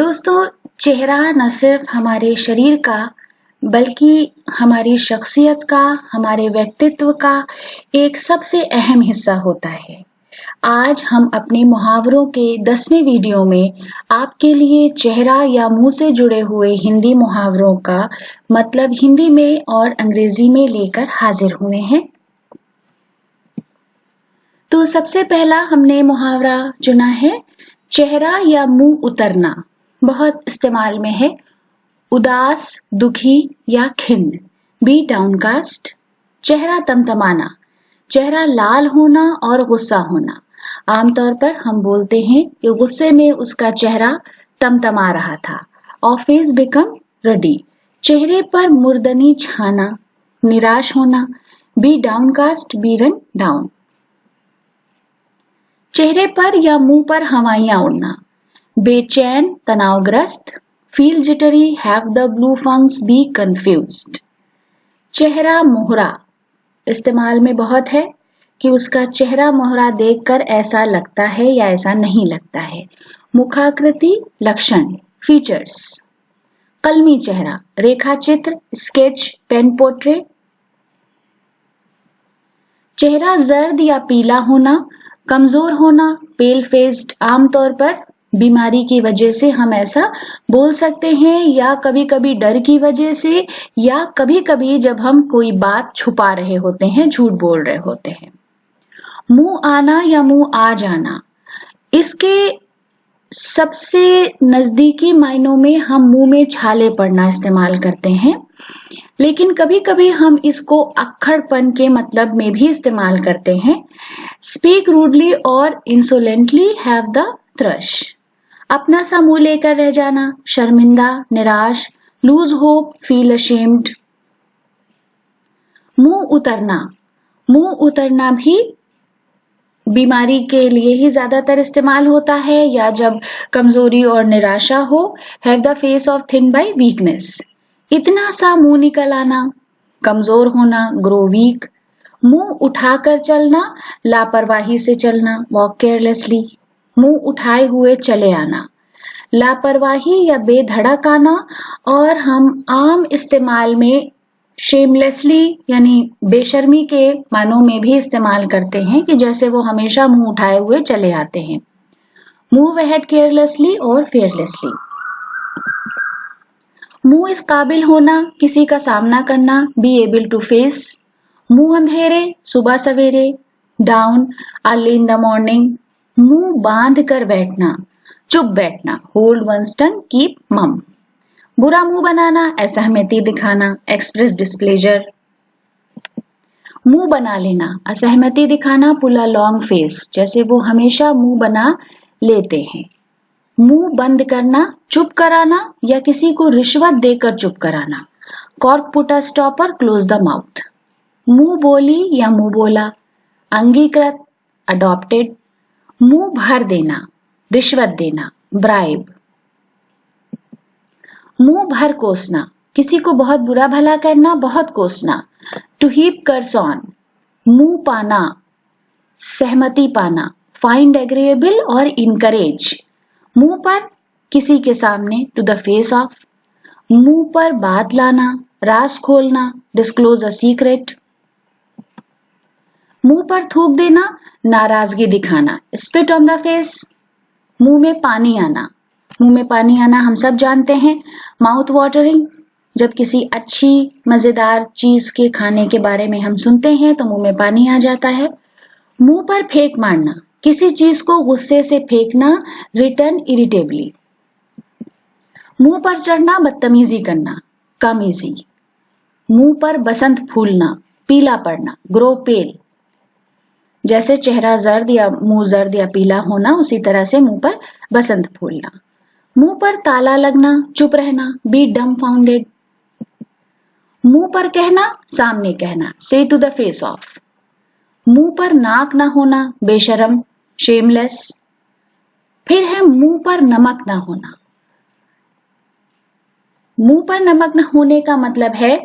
दोस्तों, चेहरा न सिर्फ हमारे शरीर का बल्कि हमारी शख्सियत का, हमारे व्यक्तित्व का एक सबसे अहम हिस्सा होता है। आज हम अपने मुहावरों के 10वें वीडियो में आपके लिए चेहरा या मुंह से जुड़े हुए हिंदी मुहावरों का मतलब हिंदी में और अंग्रेजी में लेकर हाजिर हुए हैं। तो सबसे पहला हमने मुहावरा चुना है चेहरा या मुंह उतरना। बहुत इस्तेमाल में है। उदास, दुखी या खिन्न, बी डाउनकास्ट। चेहरा तमतमाना, चेहरा लाल होना और गुस्सा होना। आमतौर पर हम बोलते हैं कि गुस्से में उसका चेहरा तमतमा रहा था। ऑफिस बिकम रडी, चेहरे पर मुर्दनी छाना, निराश होना, be downcast, be run down. चेहरे पर या मुंह पर हवाइयां उड़ना, बेचैन, तनावग्रस्त, feel jittery, have the blue funks, be confused. चेहरा मोहरा, इस्तेमाल में बहुत है कि उसका चेहरा मोहरा देखकर ऐसा लगता है या ऐसा नहीं लगता है। मुखाकृति, लक्षण, फीचर्स। कलमी चेहरा, रेखा चित्र, स्केच, पेन पोर्ट्रेट। चेहरा जर्द या पीला होना, कमजोर होना, पेल फेस्ड। आमतौर पर बीमारी की वजह से हम ऐसा बोल सकते हैं या कभी कभी डर की वजह से या कभी कभी जब हम कोई बात छुपा रहे होते हैं, झूठ बोल रहे होते हैं। मुंह आना या मुंह आ जाना, इसके सबसे नजदीकी मायनों में हम मुंह में छाले पड़ना इस्तेमाल करते हैं, लेकिन कभी कभी हम इसको अक्खड़पन के मतलब में भी इस्तेमाल करते हैं। स्पीक रूडली और इंसोलेंटली, हैव द थ्रश। अपना सा मुंह लेकर रह जाना, शर्मिंदा, निराश, लूज होप, फील अशेम्ड। मुंह उतरना, मुंह उतरना भी बीमारी के लिए ही ज्यादातर इस्तेमाल होता है या जब कमजोरी और निराशा हो। Have the face of thin by weakness, इतना सा मुंह निकल आना, कमजोर होना, ग्रो वीक। मुंह उठाकर चलना, लापरवाही से चलना, वॉक केयरलेसली। मुंह उठाए हुए चले आना, लापरवाही या बेधड़क आना। और हम आम इस्तेमाल में शेमलेसली यानी बेशर्मी के मानों में भी इस्तेमाल करते हैं कि जैसे वो हमेशा मुंह उठाए हुए चले आते हैं। मूव अहेड केयरलेसली और फेयरलेसली। मुंह इस काबिल होना, किसी का सामना करना, बी एबल टू फेस। मुंह अंधेरे, सुबह सवेरे, down, early in the morning. मुंह बांध कर बैठना, चुप बैठना, होल्ड वंस टंग, कीप मम। बुरा मुंह बनाना, असहमति दिखाना, एक्सप्रेस डिस्प्लेजर। मुंह बना लेना, असहमति दिखाना, पुल अ लॉन्ग फेस, जैसे वो हमेशा मुंह बना लेते हैं। मुंह बंद करना, चुप कराना या किसी को रिश्वत देकर चुप कराना। Cork put a stopper, close the mouth. मुंह बोली या मुंह बोला, अंगीकृत, अडॉप्टेड। मुंह भर देना, रिश्वत देना, ब्राइब। मुंह भर कोसना, किसी को बहुत बुरा भला करना, बहुत कोसना, टू हीप कर्स ऑन। मुंह पाना, सहमति पाना, फाइंड एग्रीएबल और इनकरेज। मुंह पर, किसी के सामने, टू द फेस ऑफ। मुंह पर बात लाना, राज खोलना, डिस्क्लोज अ सीक्रेट। मुंह पर थूक देना, नाराजगी दिखाना, स्पिट ऑन द फेस। मुंह में पानी आना, मुंह में पानी आना हम सब जानते हैं, माउथ वाटरिंग। जब किसी अच्छी मजेदार चीज के खाने के बारे में हम सुनते हैं तो मुंह में पानी आ जाता है। मुंह पर फेंक मारना, किसी चीज को गुस्से से फेंकना, रिटर्न इरिटेबली। मुंह पर चढ़ना, बदतमीजी करना, कम इजी। मुंह पर बसंत फूलना, पीला पड़ना, ग्रो पेल। जैसे चेहरा जर्द या मुंह जर्द या पीला होना, उसी तरह से मुंह पर बसंत फूलना। मुंह पर ताला लगना, चुप रहना, बी डम्बफाउंडेड। मुंह पर कहना, सामने कहना, से टू द फेस ऑफ। मुंह पर नाक ना होना, बेशरम, शेमलेस। फिर है मुंह पर नमक ना होना। मुंह पर नमक न होने का मतलब है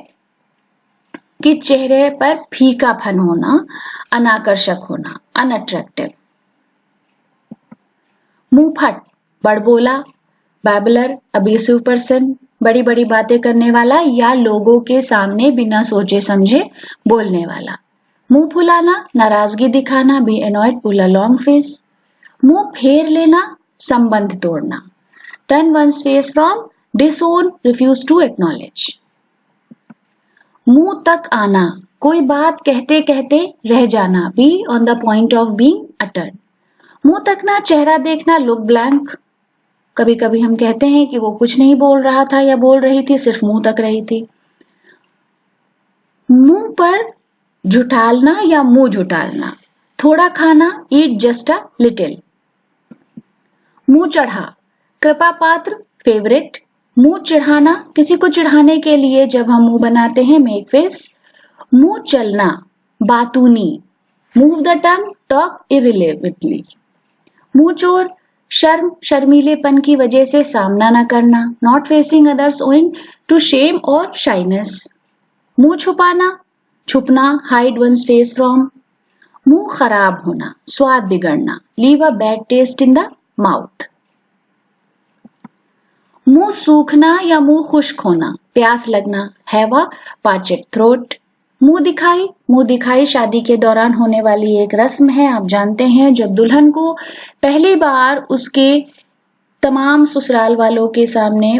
कि चेहरे पर फीकापन होना, अनाकर्षक होना, अनअट्रैक्टिव। मुंह फट, बड़बोला, बैबलर, अब्यूसिव पर्सन, बड़ी बड़ी बातें करने वाला या लोगों के सामने बिना सोचे समझे बोलने वाला। मुंह फुलाना, नाराजगी दिखाना, be annoyed, pull a long face. मुंह फेर लेना, संबंध तोड़ना। Turn one's face from, disown, refuse to acknowledge. मुंह तक आना, कोई बात कहते कहते रह जाना, be on the point of being uttered. मुंह तकना, चेहरा देखना, लुक ब्लैंक। कभी कभी हम कहते हैं कि वो कुछ नहीं बोल रहा था या बोल रही थी, सिर्फ मुंह तक रही थी। मुंह पर झुठालना या मुंह झुठालना, थोड़ा खाना, ईट जस्ट अ लिटिल। मुंह चढ़ा, कृपा पात्र, फेवरेट। मुंह चिढ़ाना, किसी को चिढ़ाने के लिए जब हम मुंह बनाते हैं, मेक फेस। मुंह चलना, बातूनी, मूव द टंग, टॉक इरिलेवेंटली। मुंह चोर, शर्म, शर्मीलेपन की वजह से सामना न करना, not facing others owing to shame और शाइनेस। मुंह छुपाना, छुपना, हाइड वंस फेस फ्रॉम। मुंह खराब होना, स्वाद बिगड़ना, leave a bad taste in the mouth. मुंह सूखना या मुंह खुश्क होना, प्यास लगना, हैव अ पार्चेड थ्रोट। मुंह दिखाई शादी के दौरान होने वाली एक रस्म है, आप जानते हैं, जब दुल्हन को पहली बार उसके तमाम ससुराल वालों के सामने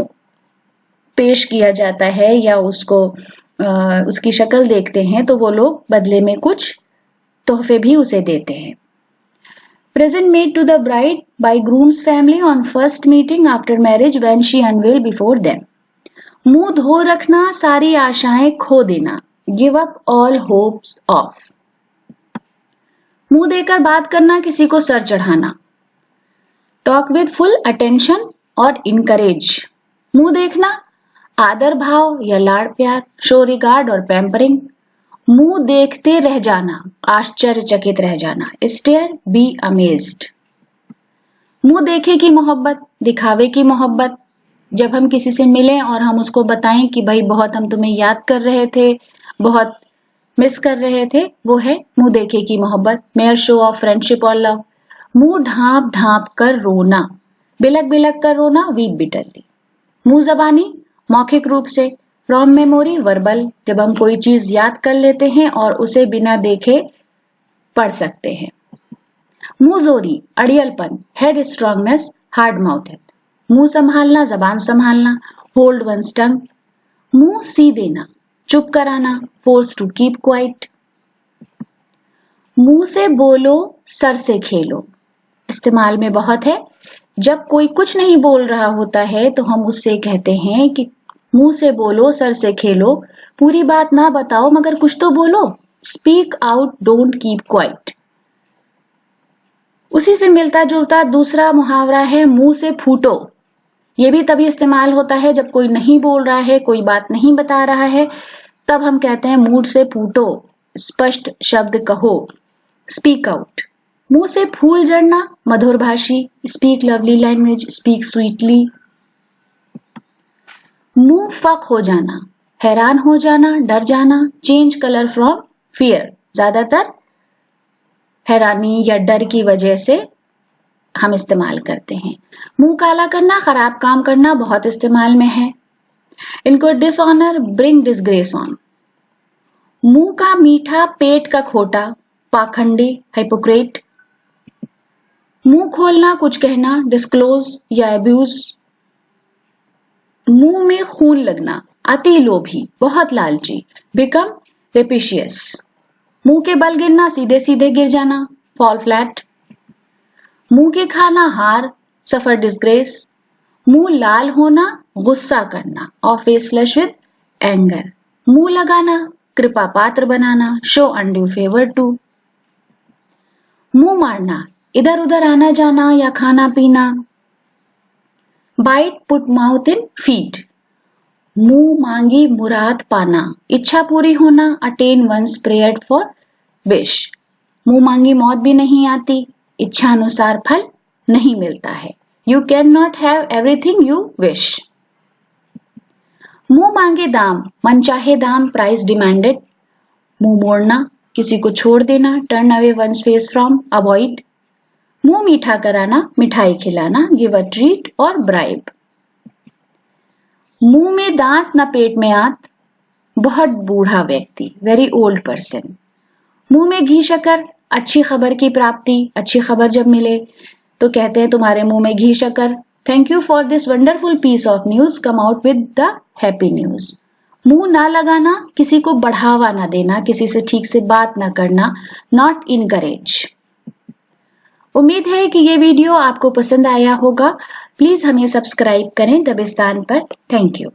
पेश किया जाता है या उसकी शक्ल देखते हैं तो वो लोग बदले में कुछ तोहफे भी उसे देते हैं। Present made to the bride by groom's family on first meeting after marriage when she unveiled before them. मुंह धो रखना, सारी आशाएं खो देना, give up all hopes of. मुंह देकर बात करना, किसी को सर चढ़ाना, talk with full attention और encourage. मुंह देखना, आदर भाव या लाड़ प्यार, show regard और pampering. मुंह देखते रह जाना, आश्चर्यचकित रह जाना, स्टेयर, बी अमेज्ड। मुंह देखे की मोहब्बत, दिखावे की मोहब्बत, जब हम किसी से मिलें और हम उसको बताएं कि भाई बहुत हम तुम्हें याद कर रहे थे, बहुत मिस कर रहे थे, वो है मुंह देखे की मोहब्बत, मेयर शो ऑफ फ्रेंडशिप और लव। मुंह ढांप ढांप कर रोना, बिलक बिलक कर रोना, वीप बिटरली। मुंह जबानी, मौखिक रूप से, फ्रॉम मेमोरी, वर्बल, जब हम कोई चीज याद कर लेते हैं और उसे बिना देखे पढ़ सकते हैं। मुंह जोरी, अड़ियलपन, हेड स्ट्रांगनेस, हार्ड माउथेड। मुंह संभालना, जबान संभालना, होल्ड वंस टंग। मुंह सी देना, चुप कराना, फोर्स टू कीप क्वाइट। मुंह से बोलो, सर से खेलो, इस्तेमाल में बहुत है। जब कोई कुछ नहीं बोल रहा होता है तो हम उससे कहते हैं कि मुंह से बोलो, सर से खेलो, पूरी बात ना बताओ मगर कुछ तो बोलो, speak out, don't keep quiet. उसी से मिलता जुलता दूसरा मुहावरा है मुंह से फूटो। ये भी तभी इस्तेमाल होता है जब कोई नहीं बोल रहा है, कोई बात नहीं बता रहा है, तब हम कहते हैं मुंह से फूटो, स्पष्ट शब्द कहो, स्पीक आउट। मुंह से फूल झड़ना, मधुर भाषी, speak lovely language, speak sweetly. मुंह फक हो जाना, हैरान हो जाना, डर जाना, चेंज कलर फ्रॉम फियर, ज्यादातर हैरानी या डर की वजह से हम इस्तेमाल करते हैं। मुंह काला करना, खराब काम करना, बहुत इस्तेमाल में है। इनको डिसऑनर, ब्रिंग डिसग्रेस ऑन। मुंह का मीठा, पेट का खोटा, पाखंडी, हाइपोक्रेट। मुंह खोलना, कुछ कहना, डिस्क्लोज या अब्यूज। मुंह में खून लगना, अति लोभी, बहुत लालची, बिकम रेपिशियस। मुंह के बल गिरना, सीधे सीधे गिर जाना, फॉल फ्लैट। मुंह के खाना, हार, सफर डिस्ग्रेस। मुंह लाल होना, गुस्सा करना, और फेस फ्लश विद एंगर। मुंह लगाना, कृपा पात्र बनाना, शो अनड्यू फेवर टू। मुंह मारना, इधर उधर आना जाना या खाना पीना। Bite, put mouth in feed. मुंह मांगी मुराद पाना, इच्छा पूरी होना, attain one's prayed for wish. मुंह मांगी मौत भी नहीं आती, इच्छा अनुसार फल नहीं मिलता है। You can not have everything you wish. मुंह मांगे दाम, मनचाहे दाम, प्राइस डिमांडेड। मुंह मोड़ना, किसी को छोड़ देना, turn away one's face from, avoid. मुंह मीठा कराना, मिठाई खिलाना, गिव अ ट्रीट और ब्राइब। मुंह में दांत न पेट में आत, बहुत बूढ़ा व्यक्ति, वेरी ओल्ड पर्सन। मुंह में घी शक्कर, अच्छी खबर की प्राप्ति, अच्छी खबर जब मिले तो कहते हैं तुम्हारे मुंह में घी शक्कर। Thank you for this wonderful piece of news, come out with the happy news. मुंह ना लगाना, किसी को बढ़ावा ना देना, किसी से ठीक से बात ना करना, नॉट इनकरेज। उम्मीद है कि ये वीडियो आपको पसंद आया होगा। प्लीज हमें सब्सक्राइब करें दबिस्तान पर। Thank you.